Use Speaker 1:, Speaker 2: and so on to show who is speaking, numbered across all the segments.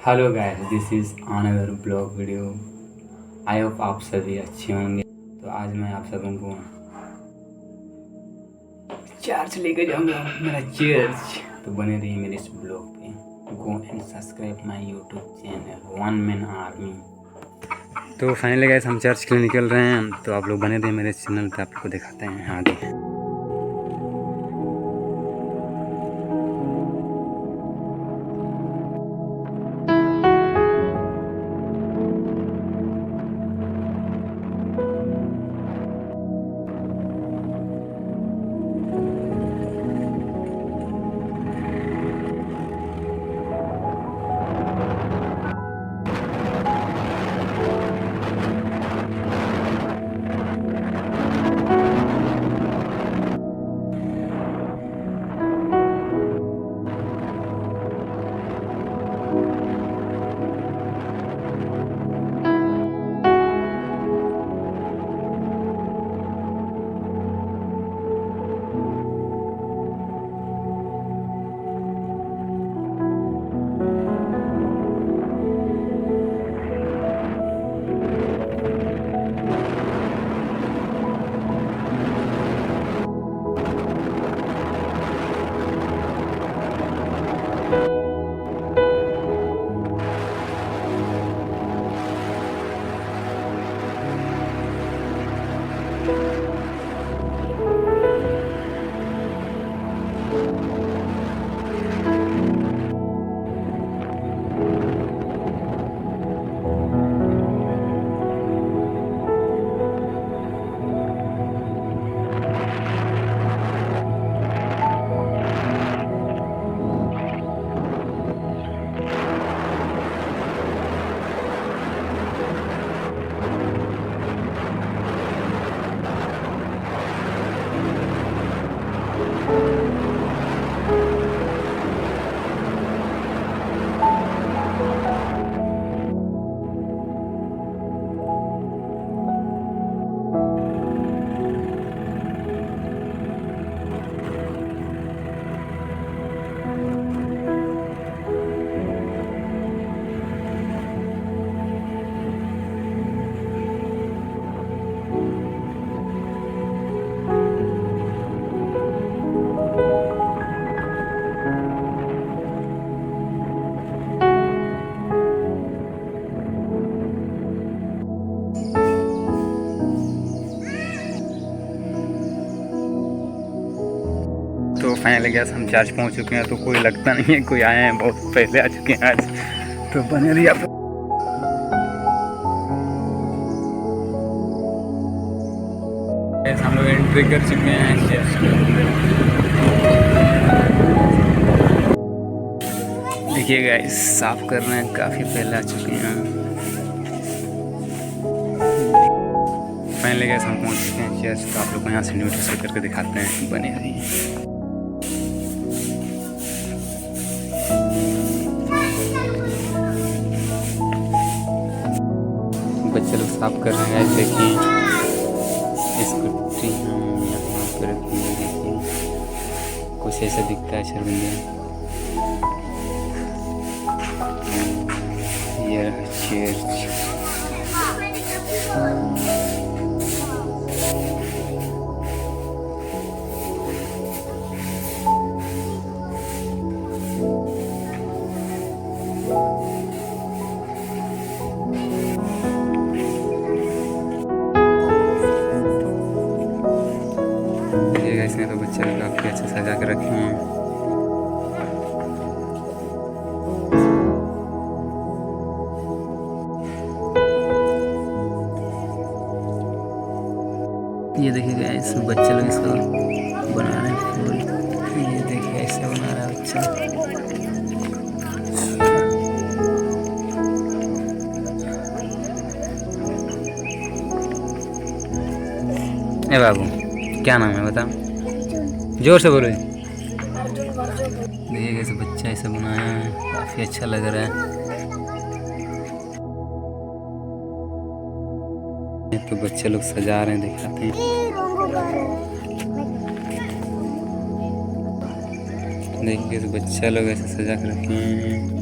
Speaker 1: Hello guys, this is another blog video. I hope आप सभी अच्छे होंगे। तो आज मैं आप सबों को चर्च लेकर जाऊंगा, मेरा चर्च। तो बने रहिए मेरे इस ब्लॉग पे। Go and subscribe my YouTube channel one man army. तो फाइनली गाइस हम चर्च के लिए निकल रहे हैं, तो आप लोग बने रहिए मेरे चैनल पे, आप लोग को दिखाते हैं आगे। तो फाइनली गैस हम चर्च पहुंच चुके हैं। तो कोई लगता नहीं है कोई आए हैं, बहुत पहले आ चुके हैं आज। तो बने रहिए आप। हम लोग एंट्री कर चुके हैं चर्च के अंदर। देखिए गाइस, साफ कर रहे हैं, काफ़ी पहले आ चुके हैं। फाइनली गैस हम पहुंच चुके हैं चर्च। तो आप लोग को यहाँ से इन्विटेशन करके दिखाते हैं, बने रहिए। बच्चे लोग साफ कर रहे हैं। देखिए स्कूटी हम यहाँ पर रखेंगे। देखिए कुछ ऐसा दिखता है शर्मिंदा। ये चर्च। इसने तो बच्चे काफ़ी अच्छे सजा कर रखे हैं। ये देखिए गाइस, बच्चे लोग इसको बना रहे हैं फूल। ये देखिए ऐसे बना रहा है बच्चा। ए बाबू, क्या नाम है बताओ, जोर से बोलो। देखिए कैसे बच्चा ऐसे बनाया है, काफ़ी अच्छा लग रहा है। तो बच्चे लोग सजा रहे हैं, दिखाते हैं। देखिए कैसे बच्चा लोग ऐसे सजा कर रखे हैं।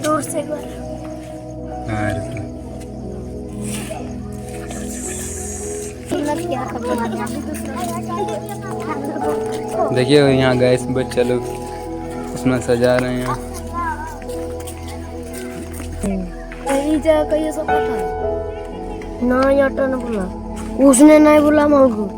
Speaker 2: दूर से एक बार
Speaker 1: देखिए यहाँ गैस बच्चा लोग उसमें सजा रहे हैं।
Speaker 2: ना याटा ने बोला, उसने नहीं बोला मगू।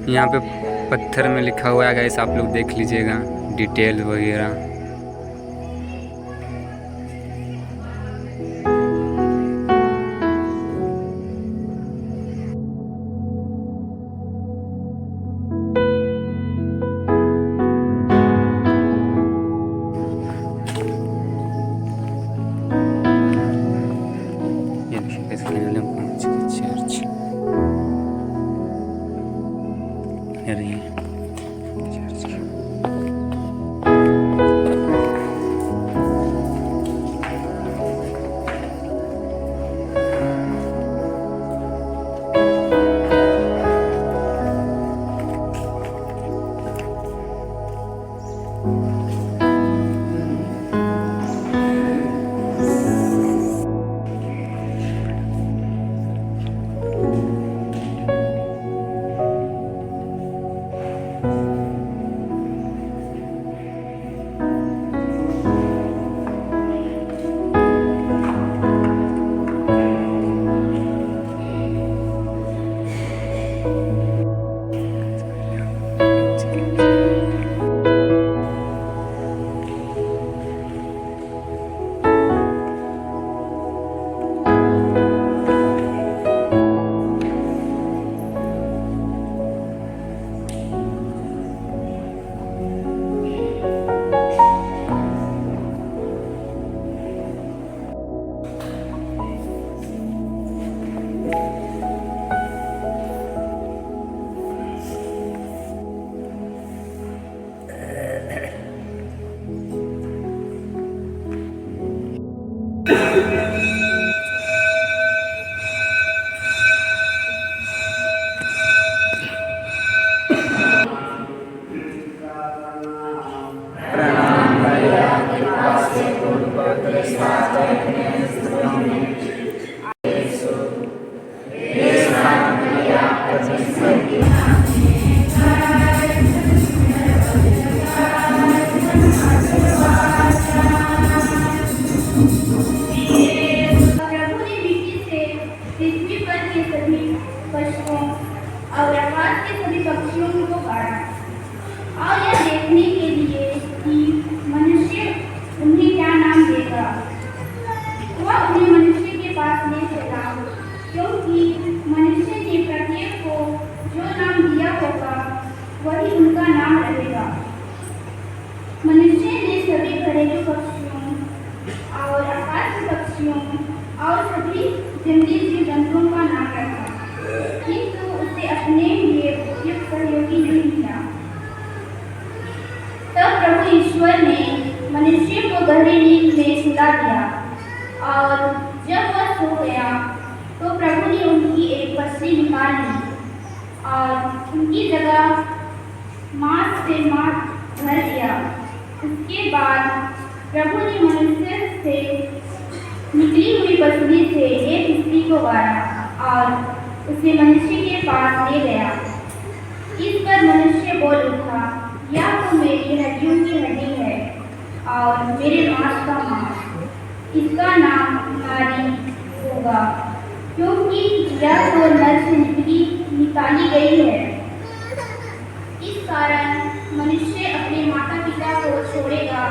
Speaker 1: यहाँ पे पत्थर में लिखा हुआ है गाइस, आप लोग देख लीजिएगा डिटेल वगैरह। ये देखिए गाइस, फाइनली हम पहुँच गए चर्च। अरे चर्च
Speaker 3: और आकाश के सभी पक्षियों को गाड़ा और यह देखने के लिए कि मनुष्य उन्हें क्या नाम देगा। वह उन्हें मनुष्य के पास ले चला, क्योंकि मनुष्य ने प्रत्येक को जो नाम दिया होगा वही उनका नाम रहेगा। मनुष्य ने सभी घरेलू पक्षियों और आकाश के पक्षियों और सभी जंगली जीव जंतुओं का नाम रखा, किंतु उसे अपने लिए उपयुक्त सहयोगी नहीं मिला। तब प्रभु ईश्वर ने मनुष्य को गहरी नींद में सुला दिया। और जब वह सो गया तो प्रभु ने उनकी एक पसली निकाल ली और उनकी जगह मांस से मांस भर दिया। उसके बाद प्रभु ने मनुष्य से निकली हुई पसली से एक स्त्री को गाड़ा और उसे मनुष्य के पास ले गया। इस पर मनुष्य बोल उठा, यह तो मेरी हड्डियों की हड्डी है और मेरे मांस का मांस। इसका नाम नारी होगा, क्योंकि यह तो नर से निकाली गई है। इस कारण मनुष्य अपने माता पिता को छोड़ेगा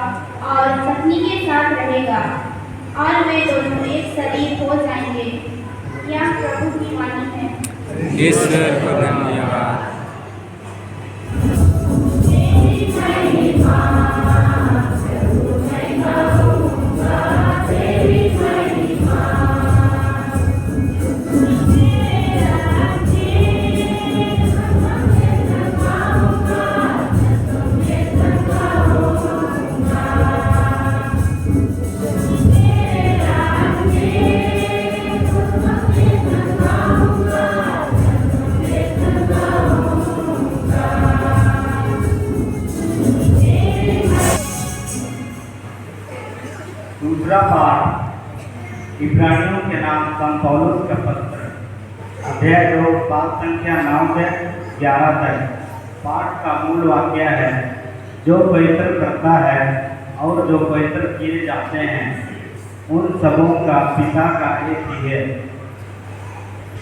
Speaker 3: और पत्नी के साथ रहेगा और वे दोनों एक शरीर हो जाएंगे। यह प्रभु की वाणी है।
Speaker 1: ईश्वर को धन्यवाद।
Speaker 4: दूसरा पाठ इब्रानियों के नाम संत पौलुस का पत्र, अध्याय 2, पाठ संख्या 9 से 11 तक। पाठ का मूल वाक्य है, जो पवित्र करता है और जो पवित्र किए जाते हैं उन सबों का पिता का एक ही है।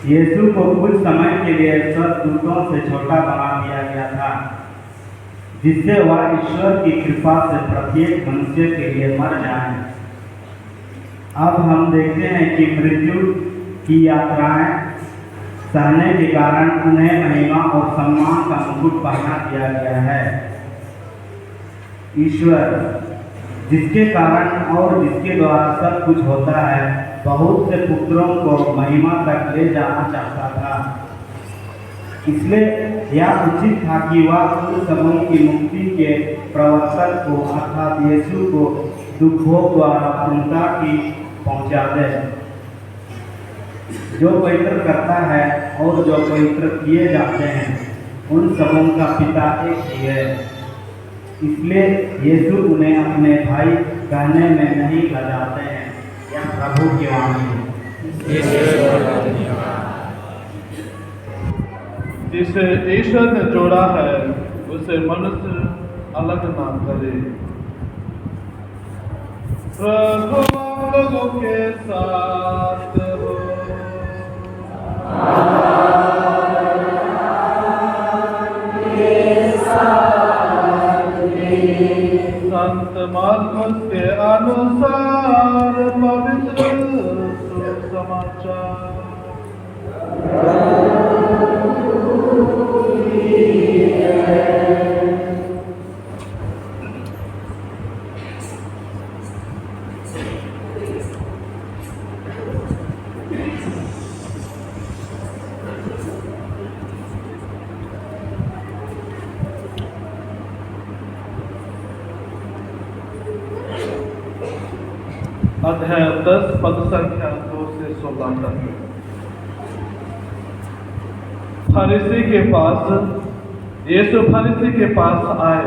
Speaker 4: यीशु को कुछ समय के लिए स्वर्गदूतों से छोटा बना दिया गया था, जिससे वह ईश्वर की कृपा से प्रत्येक मनुष्य के लिए मर जाए। अब हम देखते हैं कि मृत्यु की यात्राएं सहने के कारण उन्हें महिमा और सम्मान का मुकुट पहना दिया गया है। ईश्वर, जिसके कारण और जिसके द्वारा सब कुछ होता है, बहुत से पुत्रों को महिमा तक ले जाना चाहता था। इसलिए यह उचित था कि वह उन सबों की मुक्ति के प्रवर्तक को अर्थात यीशु को दुखों द्वारा पूर्णता की पहुंचा दे। जो पवित्र करता है और जो पवित्र किए जाते हैं उन सबों का पिता एक ही है। इसलिए यीशु उन्हें अपने भाई कहने में नहीं लजाते हैं। यह प्रभु की वाणी है।
Speaker 5: जिसे ईश्वर ने जोड़ा है उसे मनुष्य अलग ना करे। प्रभु आप लोगों के साथ हो। संत मार्कुस के अनुसार पवित्र सुसमाचार। अध्याय 10 पद संख्या 2 से 16 तक। फरीसी के पास यीशु फरीसी के पास आए।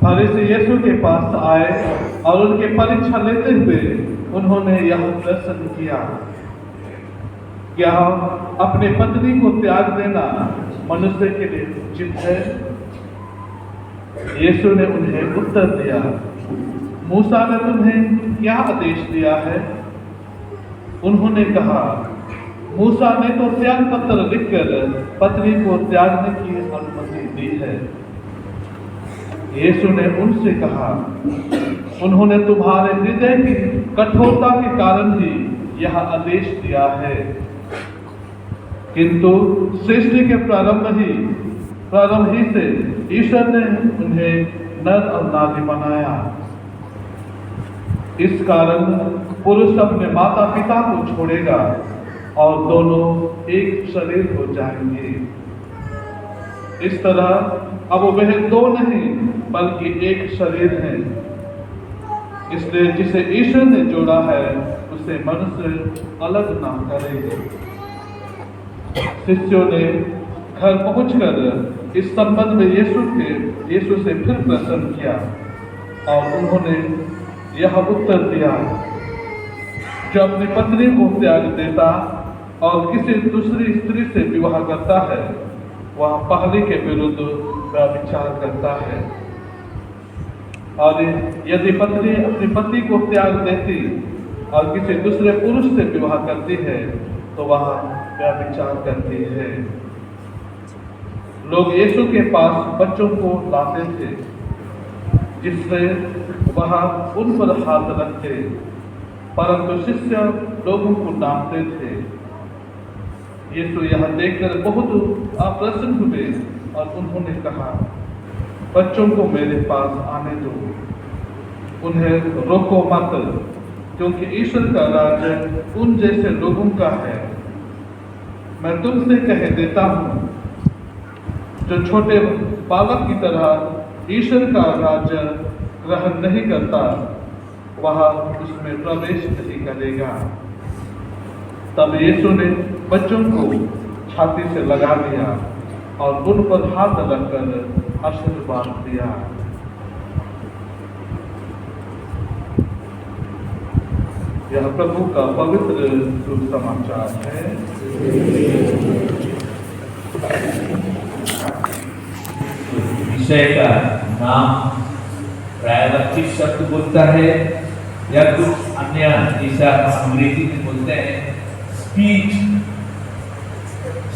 Speaker 5: फरीसी यीशु के पास आए और उनकी परीक्षा लेते हुए उन्होंने यह प्रश्न किया, क्या अपने पत्नी को त्याग देना मनुष्य के लिए उचित है? यीशु ने उन्हें उत्तर दिया, मूसा ने तुम्हें क्या आदेश दिया है? उन्होंने कहा, मूसा ने तो त्याग पत्र लिखकर पत्नी को त्यागने की अनुमति दी है। यीशु ने उनसे कहा, उन्होंने तुम्हारे हृदय की कठोरता के कारण ही यह आदेश दिया है, किंतु सृष्टि के प्रारंभ ही से ईश्वर ने उन्हें नर और नारी बनाया। इस कारण पुरुष अपने माता पिता को छोड़ेगा और दोनों एक शरीर हो जाएंगे। इस तरह अब वह दो नहीं बल्कि एक शरीर है। इसलिए जिसे ईश्वर ने जोड़ा है उसे मनुष्य अलग ना करे। शिष्यों ने घर पहुंचकर इस संबंध में यीशु से फिर प्रश्न किया और उन्होंने यह उत्तर दिया, जो अपनी पत्नी को त्याग देता और किसी दूसरी स्त्री से विवाह करता है वह पहले के विरुद्ध व्यभिचार करता है। और यदि पत्नी अपने पति को त्याग देती और किसी दूसरे पुरुष से विवाह करती है तो वह व्यभिचार करती है। लोग यीशु के पास बच्चों को लाते थे जिससे वह उन पर हाथ रखते, परंतु शिष्य लोगों को डांटते थे। यीशु यह देखकर बहुत अप्रसन्न हुए और उन्होंने कहा, बच्चों को मेरे पास आने दो, उन्हें रोको मत, क्योंकि ईश्वर का राज्य उन जैसे लोगों का है। मैं तुमसे कह देता हूँ, जो छोटे बालक की तरह ईश्वर का राज्य ग्रहण नहीं करता वह उसमें प्रवेश नहीं करेगा। तब यीशु ने बच्चों को छाती से लगा दिया और उन पर हाथ रखकर आशीर्वाद दिया। यह प्रभु का पवित्र सुसमाचार है।
Speaker 6: विषय का नाम प्रायवाचिक शब्द बोलता है या कुछ अन्य जैसा अंग्रेजी में बोलते हैं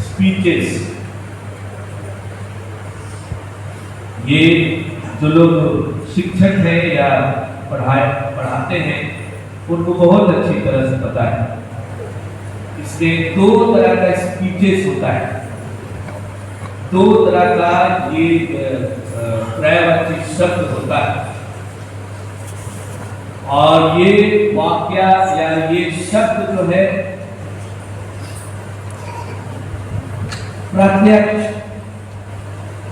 Speaker 6: स्पीचेस। ये जो लोग शिक्षक हैं या पढ़ाते हैं उनको बहुत अच्छी तरह से पता है। इसमें दो तरह का स्पीचेस होता है, दो तरह का ये पर्यायवाची शब्द होता है। और ये वाक्य या ये शब्द जो है प्रत्यक्ष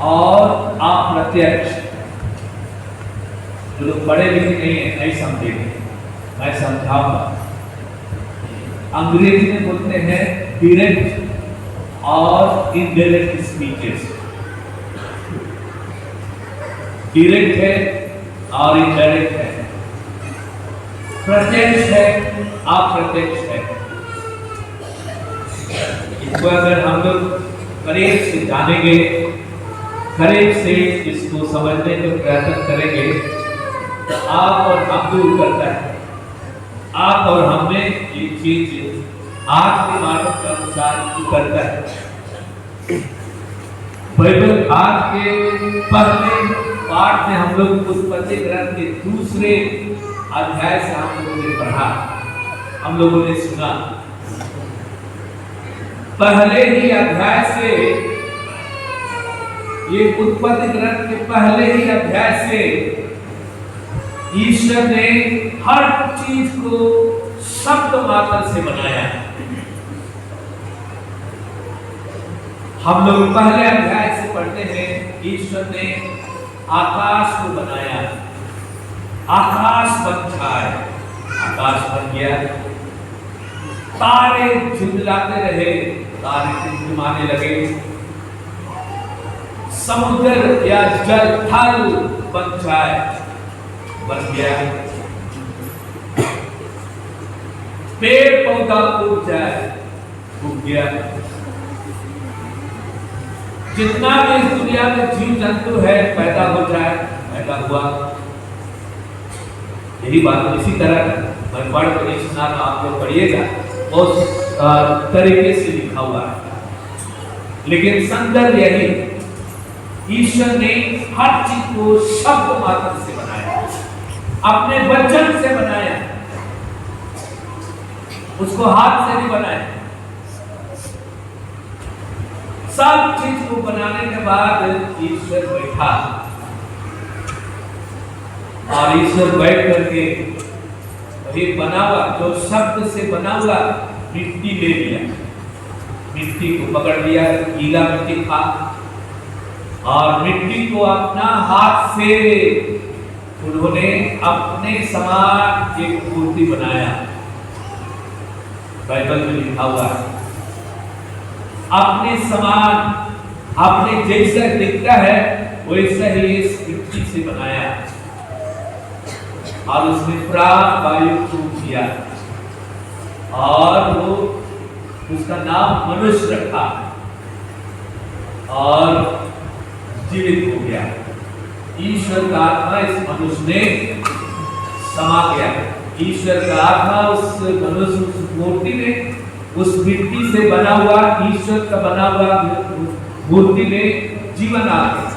Speaker 6: और अप्रत्यक्ष, जो लोग पढ़े लिखे नहीं है नहीं समझेंगे, मैं समझाऊंगा। अंग्रेजी में बोलते हैं डायरेक्ट और इनडायरेक्ट स्पीचेस। डायरेक्ट है और इनडायरेक्ट है, प्रत्यक्ष है अप्रत्यक्ष है। इसको अगर हम लोग करीब से जानेंगे, करीब से इसको समझने का प्रयत्न करेंगे तो आप और हम दूर करता है। आप और हमने ये चीज आज के मानव के अनुसार करता है। बाइबल आज के पहले पाठ में हम लोग उत्पत्ति ग्रंथ के दूसरे अध्याय से हम लोगों ने पढ़ा, हम लोगों ने सुना। पहले ही अध्याय से, ये उत्पत्ति ग्रंथ के पहले ही अध्याय से ईश्वर ने हर चीज को शब्द मात्र से बनाया। हम लोग पहले अध्याय से पढ़ते हैं, ईश्वर ने आकाश को बनाया, आकाश बन जाए, आकाश बन गया। तारे झुंझलाते रहे, तारे टिमटिमाने लगे। समुद्र या जल थल बन जाए, बन गया। पेड़ पौधा उग जाए, उग गया। जितना भी इस दुनिया में जीव जंतु है पैदा हो जाए, पैदा हुआ। यही बात इसी तरह मैं पढ़ कर नहीं सुना, आप लोग पढ़िएगा, उस तरीके से लिखा हुआ है। लेकिन संदर्भ यही, ईश्वर ने हर चीज को शब्द मात्र से बनाया, अपने वचन से बनाया, उसको हाथ से नहीं बनाया। सब चीज को बनाने के बाद ईश्वर बैठा और ईश्वर बैठ करके वही बना हुआ, जो शब्द से बना हुआ मिट्टी ले लिया, मिट्टी को पकड़ लिया, गीला मिट्टी था, और मिट्टी को अपना हाथ से उन्होंने अपने समान एक मूर्ति बनाया। बाइबल में लिखा हुआ है अपने समान, अपने जैसा दिखता है वैसा ही इस मिट्टी से बनाया और उसमें प्राण वायु फूंक दिया और वो उसका नाम मनुष्य रखा और जीवित हो गया। ईश्वर का आत्मा इस मनुष्य में समा गया। ईश्वर का आत्मा उस मनुष्य, उस मूर्ति में, उस मिट्टी से बना हुआ ईश्वर का बना हुआ मूर्ति में जीवन आ गया।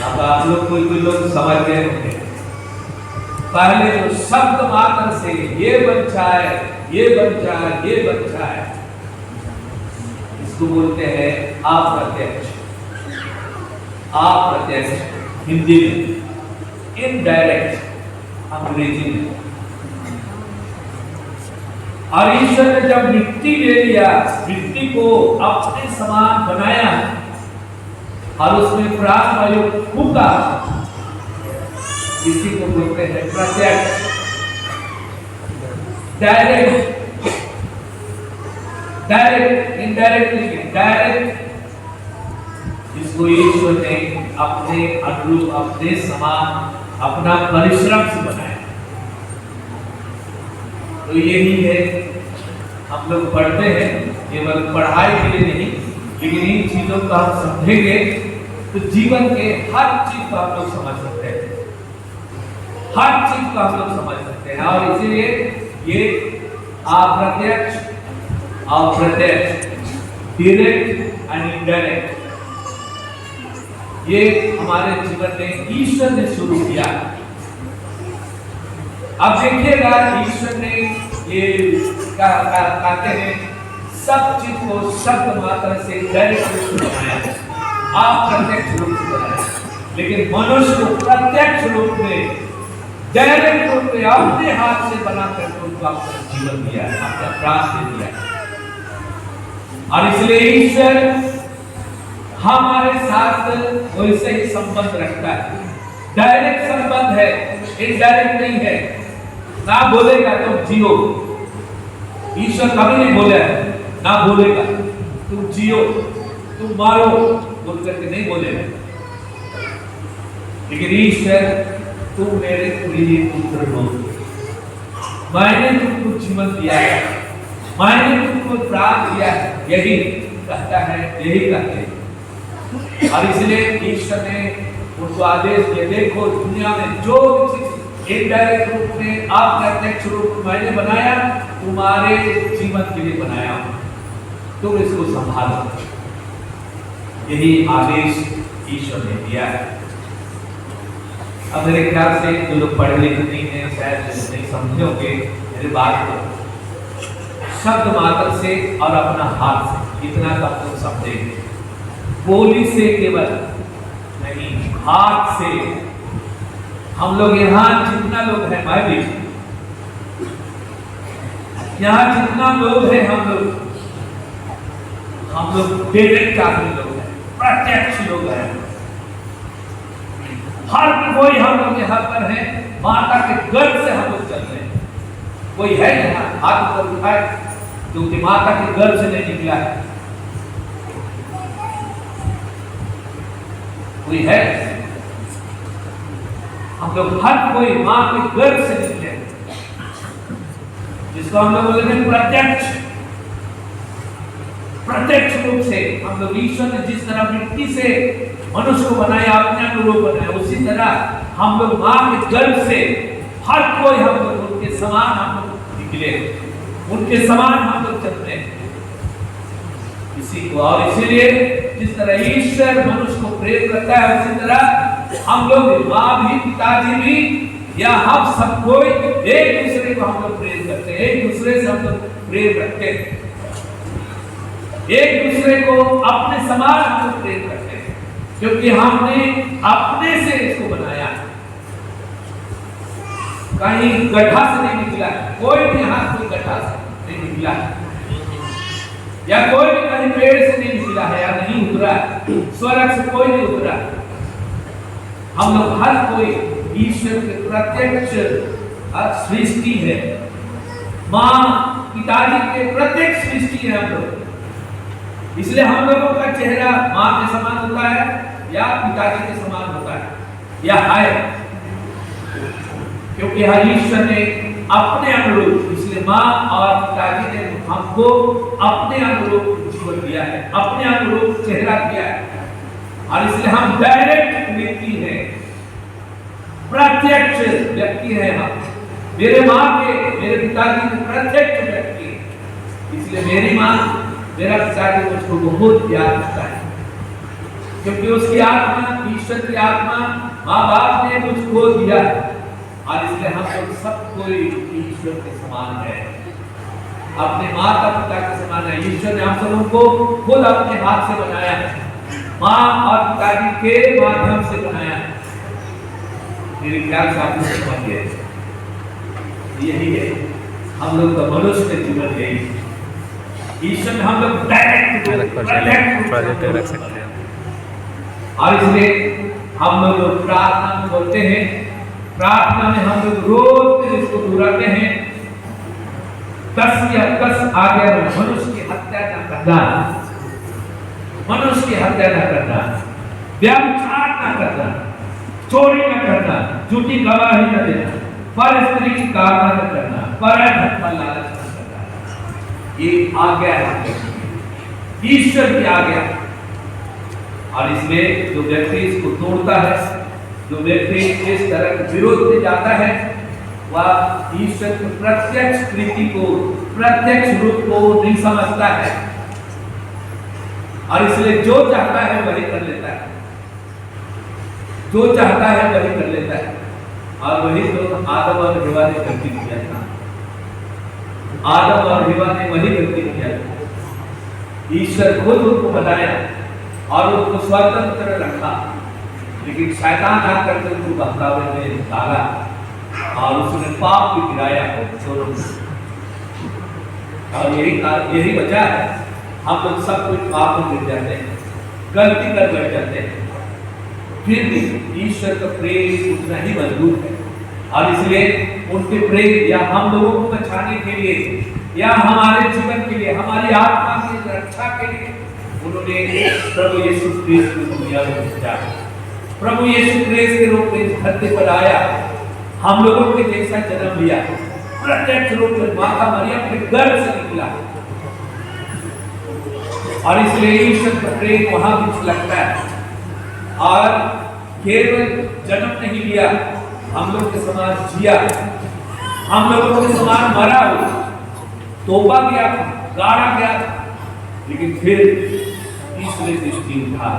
Speaker 6: अब आप लोग कोई लोग समझ गए होंगे, पहले जो शब्द मात्र से ये बन जाए, ये बन जाए, ये बन जाए, इसको बोलते हैं अप्रत्यक्ष। अप्रत्यक्ष हिंदी में, इनडायरेक्ट अंग्रेजी में। और ईश्वर ने जब मिट्टी ले लिया, मिट्टी को अपने समान बनाया और उसमें प्राण वायु फूंका, इसी को बोलते हैं प्रत्यक्ष। डायरेक्ट, डायरेक्ट, इनडायरेक्टली, डायरेक्ट इसको ईश्वर ने अपने अनुरूप, अपने समान, अपना परिश्रम से बनाया। तो यही है, हम लोग पढ़ते हैं केवल पढ़ाई के लिए नहीं, लेकिन इन चीजों को हम समझेंगे तो जीवन के हर चीज को हम लोग समझ सकते हैं, हर चीज को हम लोग समझ सकते हैं। और इसीलिए ये अप्रत्यक्ष, अप्रत्यक्ष, डायरेक्ट एंड इनडायरेक्ट, ये हमारे जीवन में ईश्वर ने शुरू किया। अब देखिएगा, ईश्वर ने ये कहते हैं सब चीज को शब्द मात्र से डायरेक्ट रूप से बनाया, अप्रत्यक्ष रूप से बनाया, लेकिन मनुष्य को प्रत्यक्ष रूप में, डायरेक्ट रूप में अपने हाथ से बनाकर उनको अपना जीवन दिया, अपना प्राण दिया। और इसलिए ईश्वर हमारे साथ वैसे ही संबंध रखता है। डायरेक्ट संबंध है, इनडायरेक्ट नहीं है। ना बोलेगा तुम जियो, ईश्वर कभी नहीं बोला है, ना बोलेगा तुम जियो, तुम मारो बोल करके नहीं बोलेगा। लेकिन ईश्वर, तुम मेरे प्रिय पुत्र हो, मैंने तुमको जीवन दिया है, मैंने तुमको प्राण दिया है, यही कहता है, यही कहते हैं। और इसलिए ईश्वर ने उनको आदेश दिया, देखो दुनिया में जो चीज इनडायरेक्ट रूप में, अप्रत्यक्ष रूप में मैंने बनाया, तुम्हारे जीवन के लिए बनाया, तुम इसको संभालो। यही आदेश ईश्वर ने दिया है। अब मेरे ख्याल से जो लोग पढ़े लिखे नहीं हैं शायद नहीं समझे होंगे मेरी बात को। शब्द मात्र से और अपना हाथ से, इतना तब तुम समझेंगे। बोली से केवल नहीं, हाथ से। हम लोग यहाँ जितना लोग हैं, मैं भी यहाँ जितना लोग हैं, हम लोग डायरेक्ट आदमी लोग हैं, प्रत्यक्ष लोग हैं। हर कोई हम लोग यहाँ पर है, माता के गर्भ से हम लोग चल रहे हैं। कोई है यहाँ हाथ ऊपर उठाए क्योंकि माता के गर्भ से नहीं निकला है? कोई है? हम लोग हर कोई मां के गर्भ से निकले, जिसको हम लोग बोलते हैं प्रत्यक्ष। प्रत्यक्ष रूप से हम लोग, ईश्वर ने जिस तरह मिट्टी से मनुष्य को बनाया, अपने अनुरूप बनाया, उसी तरह हम लोग मां के गर्भ से हर कोई हम लोग उनके समान हम लोग निकले, उनके समान हम लोग चलते हैं इसी को। और इसीलिए जिस तरह ईश्वर मनुष्य को प्रेम करता है, उसी तरह हम लोग, माँ भी, पिताजी भी, या हम सब कोई एक दूसरे को हम लोग प्रेम करते हैं, एक दूसरे से हम लोग प्रेम रखते हैं, एक दूसरे को अपने समान हम लोग प्रेम करते हैं, क्योंकि हमने अपने से इसको बनाया, कहीं गड्ढा से नहीं निकला। कोई भी हाथ कोई गड्ढा से नहीं निकला। या कोई भी कहीं पेड़ से नहीं निकला है या नहीं उतरा है, स्वर्ग से कोई नहीं उतरा। हम लोग हर कोई ईश्वर के प्रत्यक्ष सृष्टि है। माँ पिताजी के प्रत्यक्ष सृष्टि है हम लोग। इसलिए हम लोगों का चेहरा माँ के समान होता है या पिताजी के समान होता है या है, क्योंकि हर ईश्वर ने अपने अनुरूप, इसलिए माँ और पिताजी ने हमको अपने अनुरूप जीवन दिया है, अपने अनुरूप चेहरा दिया है, और इसलिए हम डायरेक्ट व्यक्ति हैं, प्रत्यक्ष व्यक्ति हैं हम। मेरे माँ के, मेरे पिताजी के प्रत्यक्ष व्यक्ति हैं। इसलिए मेरी माँ, मेरा पिताजी मुझको बहुत प्यार करता है, क्योंकि उसकी आत्मा, ईश्वर की आत्मा माँ बाप ने मुझको दिया है, और इसलिए हम लोग सब कोई ईश्वर के समान है, अपने माता पिता के समान है। ईश्वर ने हम सबों को खुद अपने हाथ से बनाया है, माँ और पिताजी के माध्यम से बनाया है। मेरे ख्याल से आप लोग समझ गए, यही है हम लोग का मनुष्य का जीवन। यही ईश्वर ने हम लोग डायरेक्ट
Speaker 1: रख सकते हैं।
Speaker 6: और इसलिए हम लोग प्रार्थना में बोलते हैं, प्रार्थना में हम लोग रोज इसको दोहराते हैं, 10 या 10 आज्ञा में मनुष्य की हत्या न करना, मनुष्य की हत्या न करना, व्यभिचार न करना, चोरी न करना, झूठी गवाही न देना, पर स्त्री की कामना न करना, पर धन पर लालच न करना। ये आज्ञा है, ईश्वर की आज्ञा। और इसमें जो व्यक्ति इसको तोड़ता है, जो व्यक्ति इस तरह के विरोध में जाता है, वह ईश्वर के प्रत्यक्ष कृति को, प्रत्यक्ष रूप को नहीं समझता है, और इसलिए जो चाहता है वही कर लेता है, जो चाहता है वही कर लेता है। और वही तो आदम और हवा ने गलती किया था, आदम और हवा ने वही गलती किया था। ईश्वर खुद उनको बनाया और उनको स्वतंत्र रखा, लेकिन शैतान आकर के उनको बहकावे में डाला और उसने पाप भी गिराया चोरों में। और यही वजह है हम लोग सब कुछ पाप में गिर जाते हैं, गलती कर बैठ जाते हैं, फिर भी ईश्वर का प्रेम उतना ही मजबूत है। और इसलिए उनके प्रेम या हम लोगों को बचाने के लिए या हमारे जीवन के लिए, हमारी आत्मा की रक्षा के लिए उन्होंने प्रभु यीशु क्रिस्त को दुनिया में भेजा। प्रभु यीशु क्रिस्त के रूप में धरती पर आया, हम लोगों के जैसा जन्म लिया, प्रत्यक्ष रूप में माता मरियम के गर्भ से निकला। और इसलिए ईश्वर का प्रेम वहां भी झलकता है। और केवल जन्म नहीं लिया, हम लोग के समान जिया, हम लोगों के समान मरा हुआ, तोबा गया, गाड़ा गया, लेकिन फिर तीसरे दृष्टि उठा।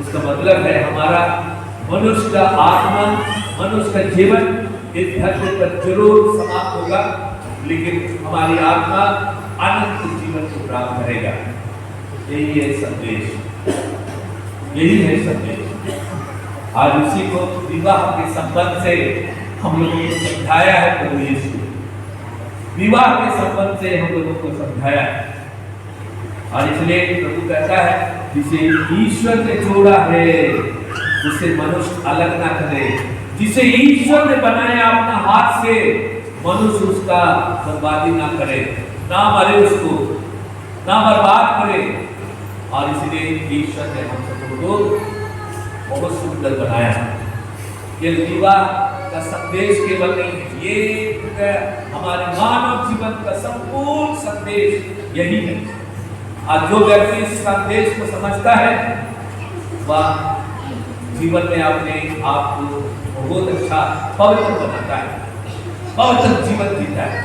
Speaker 6: उसका मतलब है हमारा मनुष्य का आत्मा, मनुष्य का जीवन इस धरती पर जरूर समाप्त होगा, लेकिन हमारी आत्मा अनंत जीवन को प्राप्त करेगा। यही है संदेश, यही है संदेश। आज उसी को विवाह के संबंध से हम लोगों को समझाया है प्रभु यीशु, विवाह के संबंध से हम लोगों को समझाया है। और इसलिए प्रभु कहता है जिसे ईश्वर ने जोड़ा है उसे मनुष्य अलग ना करे। जिसे ईश्वर ने बनाया अपना हाथ से, मनुष्य उसका बर्बादी ना करे, ना मरे उसको, ना बर्बाद करे। और इसलिए ईश्वर ने हम सबको बहुत सुंदर बनाया। ये विवाह का संदेश केवल नहीं है, ये हमारे मानव जीवन का संपूर्ण संदेश यही है। और जो व्यक्ति इस संदेश को समझता है वह जीवन में अपने आप को बहुत अच्छा पवित्र बनाता है, पवित्र जीवन जीता है।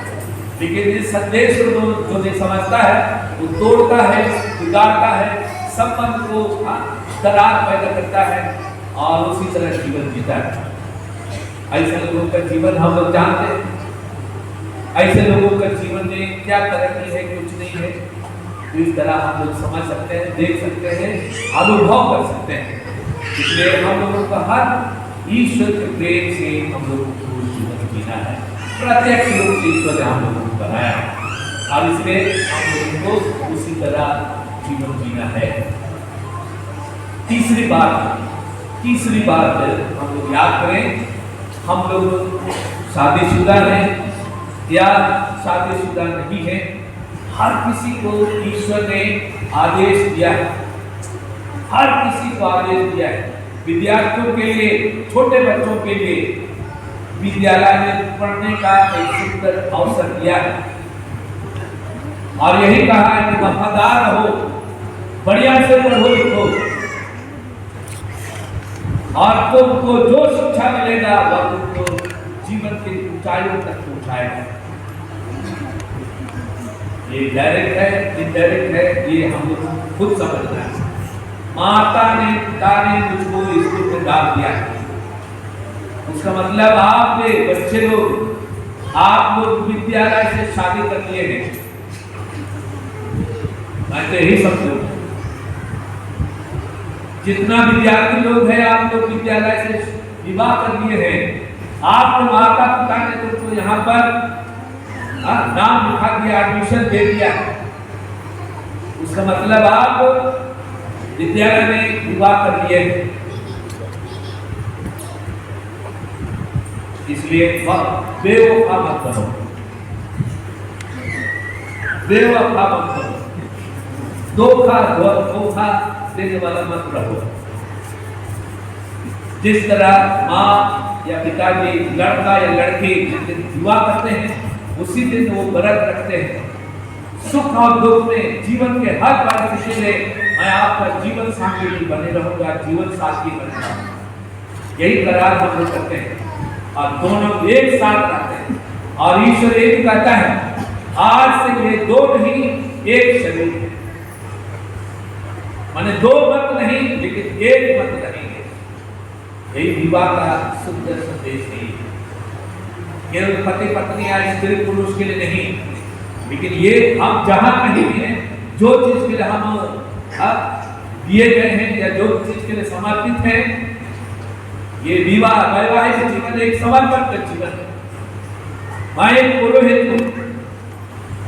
Speaker 6: लेकिन इस संदेश को जो नहीं समझता है वो तोड़ता है, बिगाड़ता है, संबंध को दरार पैदा करता है और उसी तरह जीवन जीता है। ऐसे लोगों का जीवन हम लोग जानते हैं, ऐसे लोगों का जीवन में क्या तरक्की है, कुछ नहीं है। तो इस तरह हम लोग समझ सकते हैं, देख सकते हैं, अनुभव कर सकते हैं। इसलिए हम लोगों का हर ईश्वर के प्रेम से हम लोगों को जीवन जीना है। प्रत्यक्ष रूप से ईश्वर ने हम लोगों को बनाया और इसलिए हम लोगों को उसी तरह जीवन जीना है। तीसरी बात हम लोग याद करें, हम लोग शादीशुदा हैं या शादीशुदा नहीं है, हर किसी को ईश्वर ने आदेश दिया है, हर किसी को आदेश दिया है। विद्यार्थियों के लिए, छोटे बच्चों के लिए विद्यालय में पढ़ने का एक सुंदर अवसर दिया है और यही कहा है कि वफादार रहो, बढ़िया से पढ़ो लिखो और तुमको जो शिक्षा मिलेगा वह तुमको जीवन की ऊंचाइयों तक पहुंचाएगा। ये डायरेक्ट है, इनडायरेक्ट है, ये हम लोग खुद समझना है। माता ने, पिता ने मुझको स्कूल में डाल दिया है, उसका मतलब आपने बच्चे लोग, आप लोग विद्यालय से शादी कर लिए हैं, मैं तो यही समझूं। जितना विद्यार्थी लोग हैं आप लोग विद्यालय से विवाह कर लिए हैं, आपके माता पिता ने तुमको यहाँ पर नाम लिखा दिया, एडमिशन दे दिया, उसका मतलब आप विद्यालय में विवाह कर लिए हैं। इसलिए बेवफा मत करो, बेवफा मत करो, धोखा देने वाला मत रहो। जिस तरह माँ या पिताजी लड़का या लड़की जिस दिन विवाह करते हैं उसी दिन वो व्रत रखते हैं, सुख और दुख में जीवन के हर परिस्थिति में मैं आपका जीवन साथी बने रहूंगा, जीवन साथी बने रहूंगा, यही करार हम लोग करते हैं और दोनों एक साथ रहते हैं। और ईश्वर एक कहता है आज से ये दो नहीं एक शरीर है, माने दो मत नहीं लेकिन एक मत रहेंगे। यही विवाह का सुंदर संदेश है। केवल पति पत्नी या स्त्री पुरुष के लिए नहीं, लेकिन ये हम जहां कहीं भी हैं, जो चीज के लिए हम दिए गए हैं या जो चीज के लिए समर्पित हैं, ये विवाह वैवाहिक जीवन एक समर्पण का जीवन है। मैं एक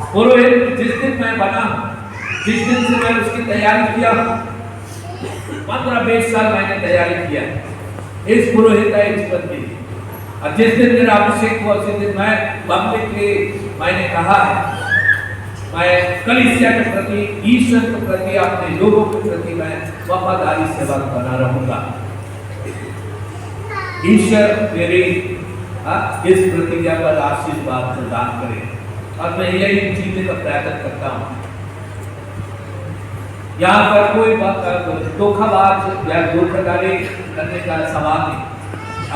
Speaker 6: पुरोहित जिस दिन मैं बना, जिस दिन से मैं उसकी तैयारी किया, 15-20 साल मैंने तैयारी किया इस पुरोहित का जीवन की। और जिस दिन मेरा अभिषेक हुआ उसी दिन मैं पब्लिक के मैंने कहा है मैं कलीसिया के प्रति, ईश्वर के प्रति, अपने लोगों के प्रति मैं वफादारी सेवा बना रहूंगा। ईश्वर मेरी इस प्रतिज्ञा पर आशीर्वाद प्रदान करे और मैं यही जीने का प्रयत्न करता हूँ। यहाँ पर कोई धोखाबाज या धोखाधड़ी करने का सवाल नहीं।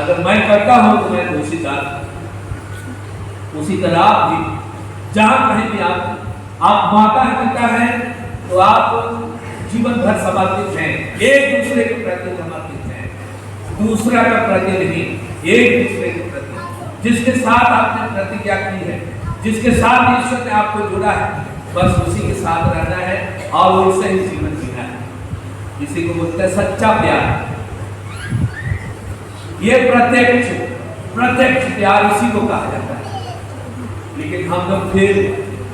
Speaker 6: अगर मैं करता हूँ तो मैं दोषीदार, उसी तरह आप भी जहाँ कहीं भी आप माता पिता हैं तो आप जीवन भर समर्पित हैं, एक दूसरे के प्रति समर्पित हैं, दूसरा का प्रति नहीं, एक दूसरे के प्रति। जिसके साथ आपने प्रतिज्ञा की है, जिसके साथ ईश्वर ने आपको जोड़ा है, बस उसी के साथ रहना है और उससे ही जीवन जीना है। इसी को बोलते हैं सच्चा प्यार। ये प्रत्यक्ष प्यार इसी को कहा जाता है। लेकिन हम लोग फिर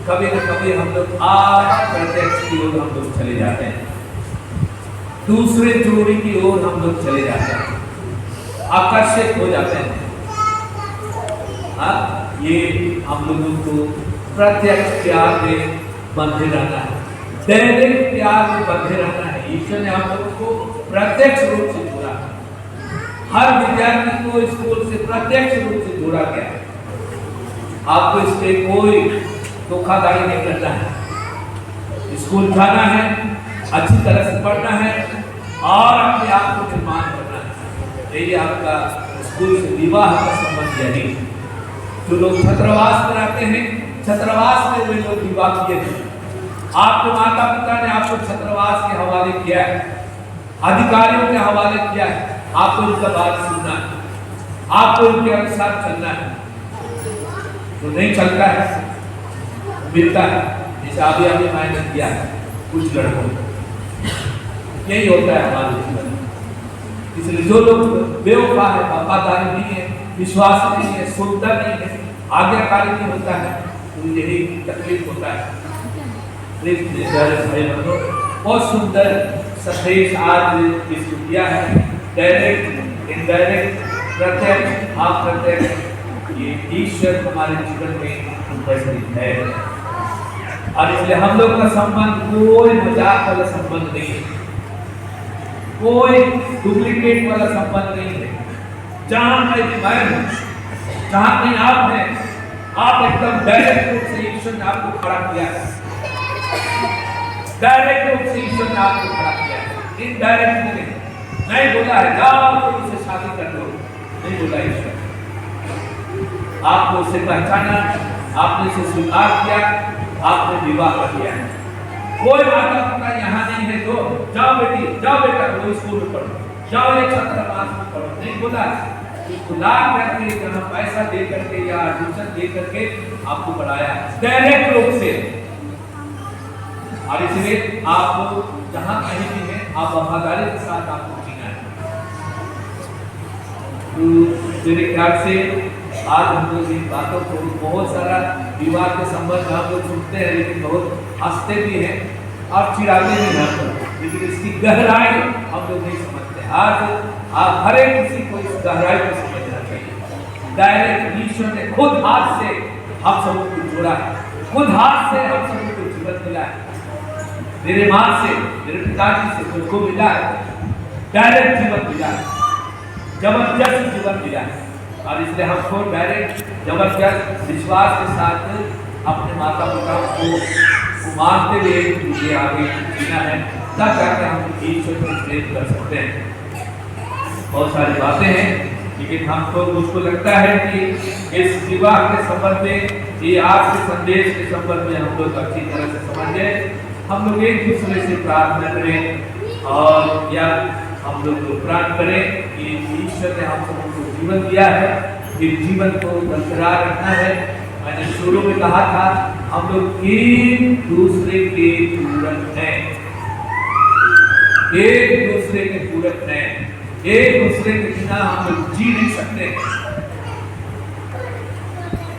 Speaker 6: कभी न कभी हम लोग अप्रत्यक्ष की ओर हम लोग चले जाते हैं, दूसरे जोड़ी की ओर हम लोग चले जाते हैं, आकर्षित हो जाते हैं। ये हम लोगों को प्रत्यक्ष प्यार में बंधे रहना है, दैनिक प्यार में बंधे रहना है। ईश्वर ने हम लोगों को प्रत्यक्ष रूप से जोड़ा, हर विद्यार्थी को स्कूल से प्रत्यक्ष रूप से जोड़ा गया है। आपको इससे कोई धोखाधड़ी नहीं करना है, स्कूल जाना है, अच्छी तरह से पढ़ना है और अपने आप को निर्माण करना है। यही आपका स्कूल से विवाह का संबंध है। नहीं जो लोग छात्रावास में रहते हैं, छात्रावास में वे लोग विवाह किए थे, आपके माता पिता ने आपको छात्रावास के हवाले किया है, अधिकारियों के हवाले किया है, आपको उनका बात सुनना है, आपको उनके अनुसार चलना है। तो नहीं चलता है मिलता है, जैसे अभी मैंने किया है कुछ लड़कों को, यही होता है हमारे जीवन में। इसलिए जो लोग बेवफा है, वफादारी नहीं है, विश्वास नहीं है, सुंदर नहीं है, आज्ञाकारी नहीं होता है, तो यही तकलीफ होता है। बहुत सुंदर संदेश आज इसको दिया है, डायरेक्ट इनडायरेक्ट, प्रत्यक्ष अप्रत्यक्ष, ये ईश्वर हमारे जीवन में उपस्थित है। और इसलिए हम लोग का संबंध कोई मजाक वाला संबंध नहीं है, कोई डुप्लीकेट वाला संबंध नहीं है। जहां मैं हूं, जहां कहीं आप हैं, आप एकदम डायरेक्ट रूप से ईश्वर ने आपको खड़ा किया है, डायरेक्ट रूप से ईश्वर ने आपको खड़ा किया है, इनडायरेक्ट नहीं बोला है जाओ तुम उससे शादी कर लो, नहीं बोला ईश्वर। आपको उसे पहचाना, आपने उसे स्वीकार किया, आपने विवाह कर दिया है। कोई माता पिता यहाँ नहीं है तो जाओ बेटी, जाओ बेटा वो स्कूल में पढ़ो, जाओ एक छात्रावास में पढ़ो, नहीं बोला। खुला करके जहाँ पैसा दे करके या एडमिशन दे करके आपको पढ़ाया डायरेक्ट रूप से। और इसलिए आपको जहाँ कहीं भी है आप वफादारी के साथ आपको जीना है। तो मेरे ख्याल से आज हम लोग इन बातों को, बहुत सारा विवाह के संबंध हम लोग सुनते हैं, लेकिन बहुत हंसते भी हैं और चिढ़ाते भी हैं, लेकिन इसकी गहराई हम लोग नहीं समझते। आज आप हर एक किसी को इस गहराई को समझना चाहिए। डायरेक्ट ईश्वर ने खुद हाथ से हम सबों को जोड़ा है, खुद हाथ से हम सबों को जीवन मिला है। मेरे माँ से, मेरे पिताजी से मुझको मिला है, डायरेक्ट जीवन मिला है, जबरदस्त जीवन मिला है। और इसलिए हमको डायरेक्ट जबरदस्त विश्वास के साथ अपने माता पिता को मानते हुए मुझे आगे जीना है, तब जाकर हम ईश्वर को प्रेम कर सकते हैं। बहुत सारी बातें हैं, लेकिन हमको मुझको लगता है कि इस विवाह के संबंध में, ये आज के संदेश के संबंध में हम लोग अच्छी तरह से समझे, हम लोग एक दूसरे से प्रार्थना करें और या हम लोग प्रार्थना करें कि ईश्वर ने हम सबको जीवन दिया है, इस जीवन को बरकरार रखना है। मैंने शुरू में कहा था हम लोग एक दूसरे के पूरक हैं, एक दूसरे के पूरक हैं, एक दूसरे के बिना हम लोग जी नहीं सकते।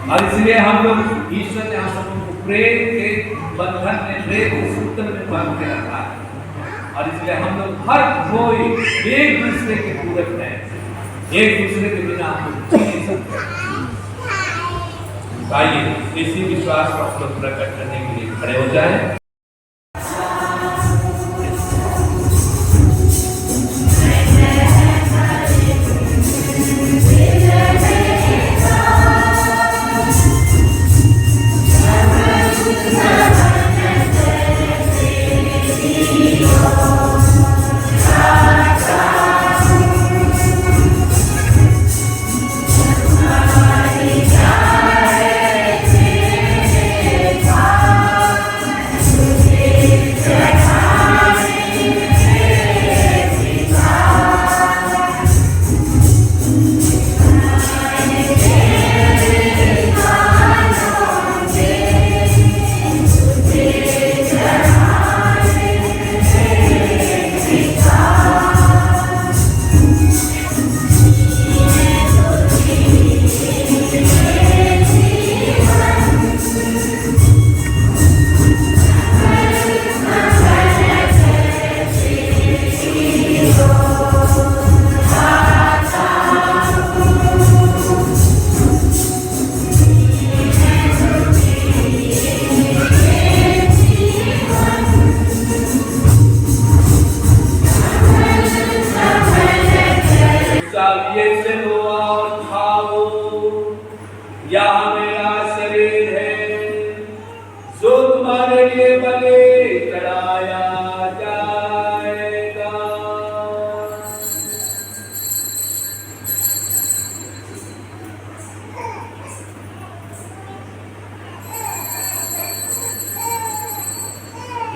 Speaker 6: और इसलिए हम लोग, ईश्वर ने हम सबको प्रेम के बंधन में, प्रेम के सूत्र में बांध के रखा है। और इसलिए हम लोग हर कोई एक दूसरे के पूरक हैं, एक दूसरे के बिना हम लोग जी नहीं सकते। आइए इसी विश्वास को हम लोग प्रकट करने के लिए खड़े हो जाएं।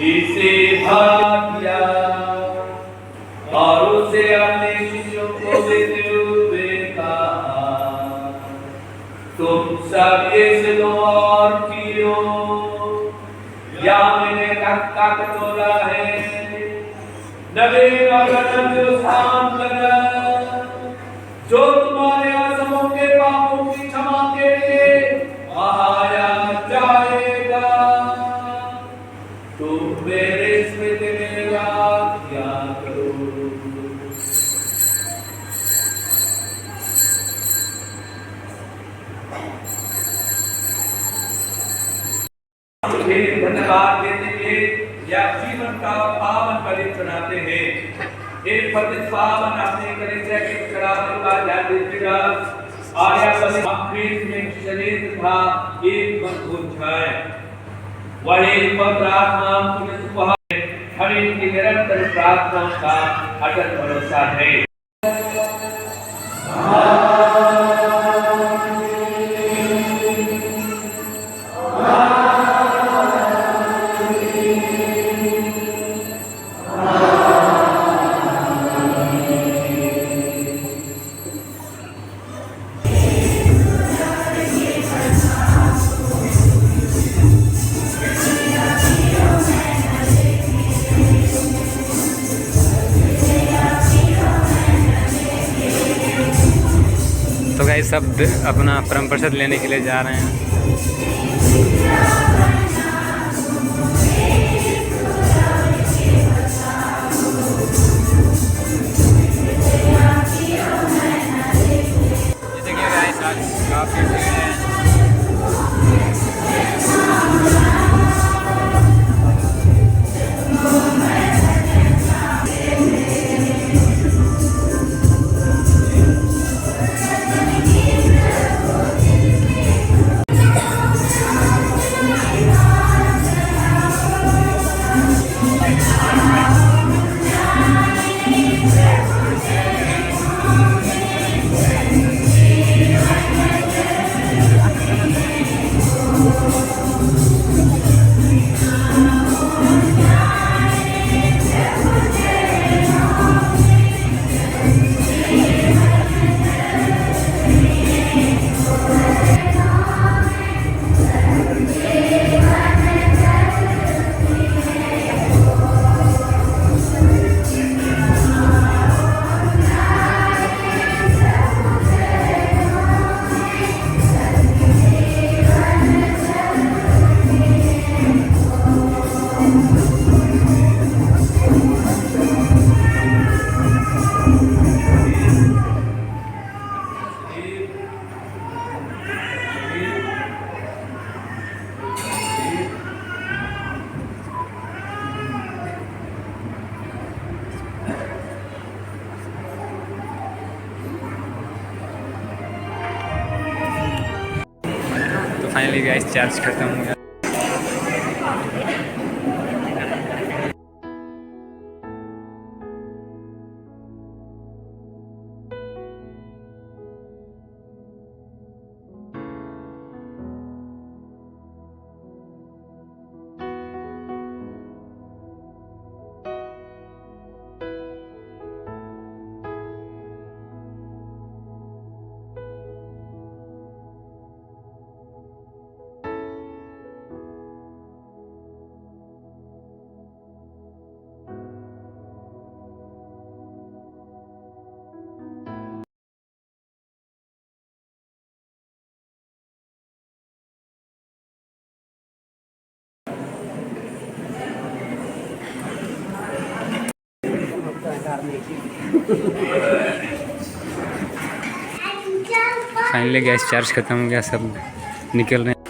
Speaker 6: इसे भाग्या और उसे अपने शिष्यों को देते हुए कहा, तुम सब ये लो और पियो, या मैंने का कटोरा है, नवीन और अनंत स्थान लगा, जो तुम्हारे आजमों के पापों की क्षमा के लिए बहाया जाए। धन्यवाद देते हुए या जीवन का पावन बलि चढ़ाते हैं। एक पवित्र पावन अपने कलेजा के चढ़ावे का ध्यान दीजिएगा। आया बलि आखिर में शरीर था एक मजबूत छाए वही पवित्र आत्मा पुण्य उपहार हमें इनकी निरंतर प्रार्थना का अटल भरोसा है।
Speaker 1: तो गाइस सब अपना परम प्रसाद लेने के लिए जा रहे हैं। ये देखिए गाइस आज काफी भीड़ है। फाइनली गाइस चार्ज खत्म हो गया। फाइनली गैस चार्ज खत्म हो गया, सब निकल रहे हैं।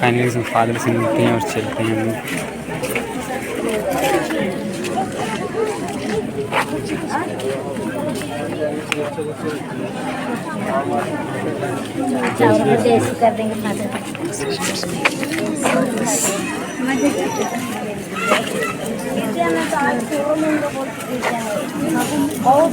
Speaker 1: फाइनली हम फादर से मिलते हैं और चलते हैं हम लोग।
Speaker 2: कर देंगे फादर बहुत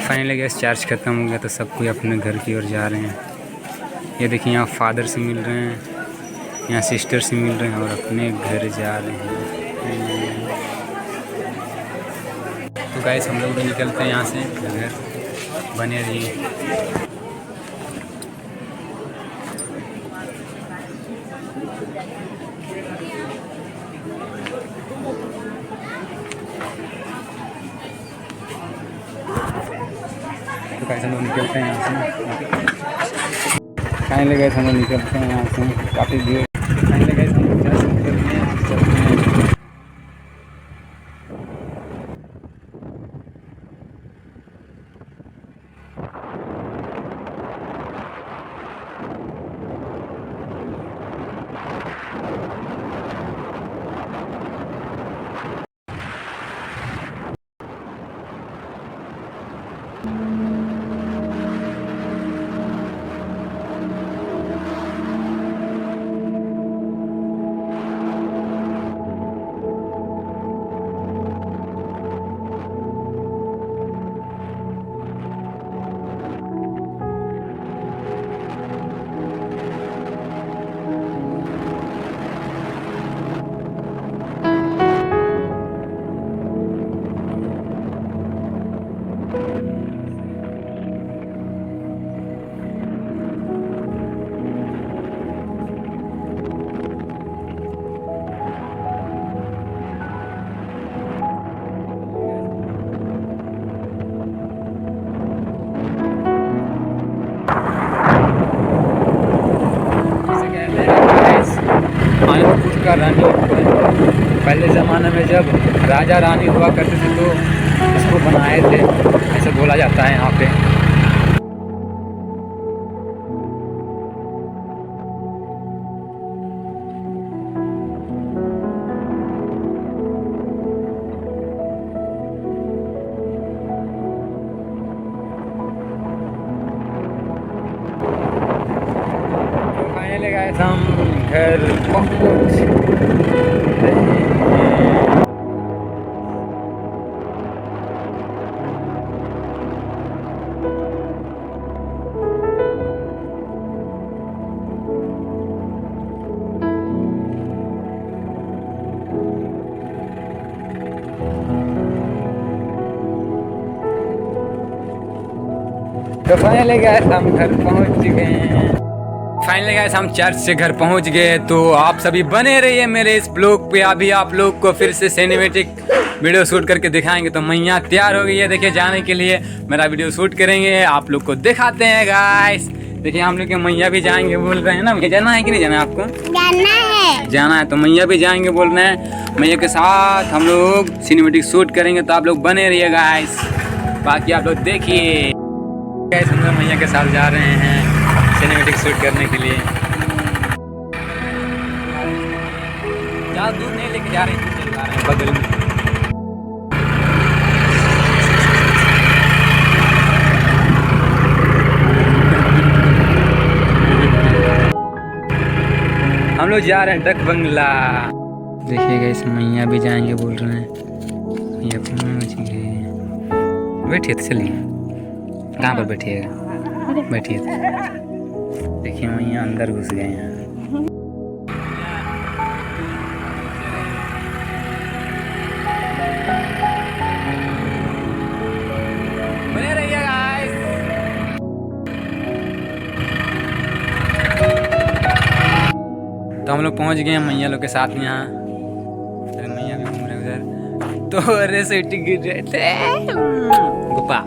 Speaker 1: फाइनली गैस चार्ज ख़त्म हो गया तो सब कोई अपने घर की ओर जा रहे हैं। ये देखिए यहाँ फादर से मिल रहे हैं, यहाँ सिस्टर से मिल रहे हैं और अपने घर जा रहे हैं। तो गाइस हम लोग भी निकलते हैं यहाँ से घर, बने रहिए। तो गाइस हम लोग निकलते हैं यहाँ से। फाइनली गाइस हम लोग निकलते हैं यहाँ से, काफ़ी भीड़। फाइनली गाइस हम लोग जस्ट निकलते हैं, चलते हैं। का रानी पहले ज़माने में जब राजा रानी हुआ करते थे तो इसको बनाए थे, ऐसे बोला जाता है यहाँ पे। गाइस हम घर पहुँच रहे हैं। तो फाइनली गाइस हम घर पहुँच गए हैं। फाइनली गाइस हम चर्च से घर पहुंच गए। तो आप सभी बने रहिए मेरे इस ब्लॉग पे। अभी आप लोग को फिर से सिनेमैटिक वीडियो शूट करके दिखाएंगे। तो मैया तैयार हो गई है, देखिए जाने के लिए मेरा वीडियो शूट करेंगे, आप लोग को दिखाते हैं गाइस। देखिए हम लोग के मैया भी जाएंगे बोल रहे हैं ना, भैया जाना है कि नहीं जाना है आपको? जाना है तो मैया भी जाएंगे बोल रहे हैं। मैया के साथ हम लोग सिनेमैटिक शूट करेंगे, तो आप लोग बने रहिए गाइस। बाकी आप लोग देखिए गाइस, हम लोग मैया के साथ जा रहे हैं सिनेमैटिक शूट करने के लिए। ज़्यादा दूर नहीं लेके जा रहे हैं, चल रहे हैं बगल में। हम लोग जा रहे हैं डक बंगला। देखिए गाइस मैया भी जाएंगे बोल रहे हैं। ये पहुँच गए, बैठिए तो चलिए। कहाँ पर बैठिएगा? बैठिए। देखिए मैया अंदर घुस गए हैं। बने रहिए गाइस। तो हम लोग पहुंच गए हैं मैया लोग के साथ में यहाँ। मैया भी घूम रहे उधर, तो अरे से गिर रहे थे गुप्पा।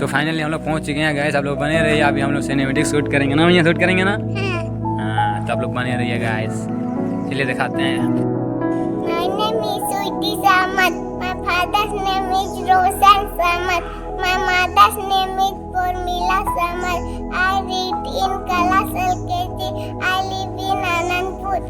Speaker 1: तो फाइनली हम लोग पहुंच चुके हैं गाइस। आप लोग बने रहिए, अभी हम लोग सिनेमैटिक शूट करेंगे ना, मैया शूट करेंगे ना। हाँ तो आप लोग बने रहिए गाइस, चलिए दिखाते हैं।
Speaker 7: My name is Sweety Samad. My father's name is Roshan Samad. My mother's name is Formila Samad. I read in class LKG. I live in Anandpur.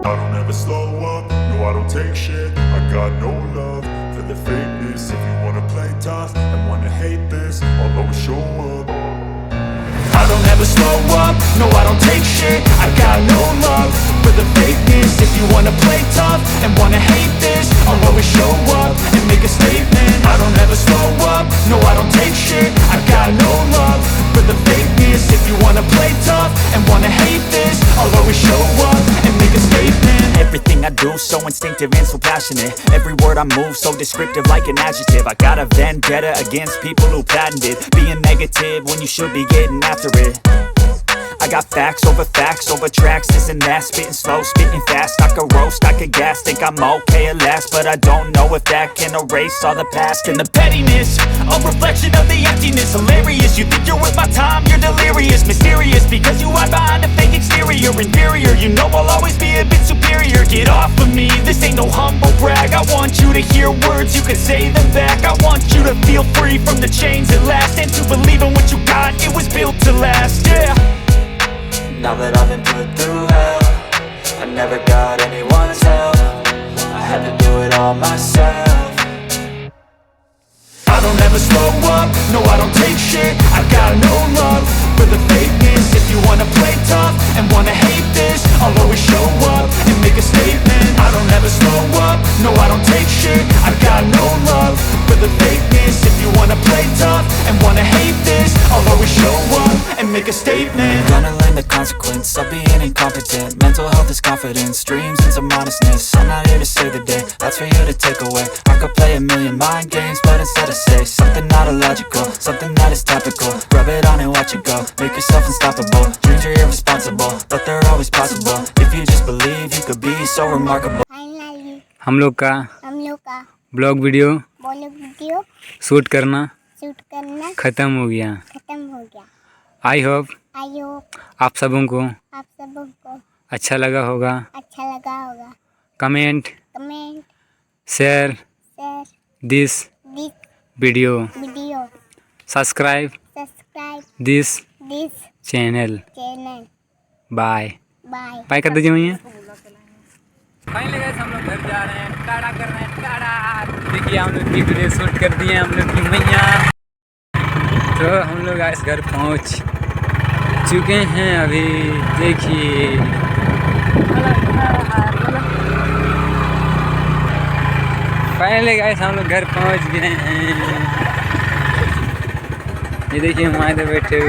Speaker 8: I don't ever slow up, no I don't take shit. I got no love for the fakeness. If you wanna play tough and wanna hate this, I'll always show up. I don't ever slow up, no I don't take shit. I got no love for the fakeness. If you wanna play tough and wanna hate this, I'll always show up and make a statement. I don't ever slow up, no I don't take shit. I got no love for the fakeness. If you wanna play tough and wanna hate this, I'll always show up and make a statement.
Speaker 9: Everything I do so instinctive and so passionate. Every word I move so descriptive like an adjective. I got a vendetta against people who patented being negative when you should be getting after it. I got facts over tracks, this and that. Spitting slow, spitting fast. I could roast, I could gas. Think I'm okay at last, but I don't know if that can erase all the past. And the pettiness, a reflection of the emptiness. Hilarious, you think you're worth my time, you're delirious. Mysterious, because you hide behind a fake exterior. Inferior, you know I'll always be a bit superior. Get off of me, this ain't no humble brag. I want you to hear words, you can say them back. I want you to feel free from the chains at last, and to believe in what you got, it was built to last, yeah.
Speaker 10: Now that I've been put through hell, I never got anyone's help. I had to do it all myself.
Speaker 8: I don't ever slow up, no I don't take shit. I got no love for the fakeness. If you wanna play tough and wanna hate this, I'll always show up and make a statement. I don't ever slow up, no I don't take shit. I got no love for the fakeness. If you wanna play tough and wanna hate this, I'll always show up and make a statement.
Speaker 10: Gonna learn the consequence of being incompetent. Mental health is confidence, dreams and some honestness. I'm not here to save the day, that's for you to take away. I could play a million mind games, but instead I say something not illogical, something that is topical. Rub it on and watch it go, make yourself unstoppable. Dreams are irresponsible, but they're always possible. If you just believe, you could be so remarkable.
Speaker 7: Finally
Speaker 1: हम लोग का blog video shoot करना ख़त्म हो गया। I hope आप सबों को अच्छा लगा होगा। Comment share this video, subscribe this channel. Bye bye कर दीजिए भैया। फाइनली गाइस हम लोग घर जा रहे हैं, टाड़ा कर रहे हैं, टाड़ा। देखिए हम लोग की वीडियो शूट कर दिए हम लोग की मैया। तो हम लोग गाइस घर पहुंच चुके हैं अभी। देखिए फाइनली गाइस हम लोग घर पहुंच गए हैं। ये देखिए हमारे बैठे हुए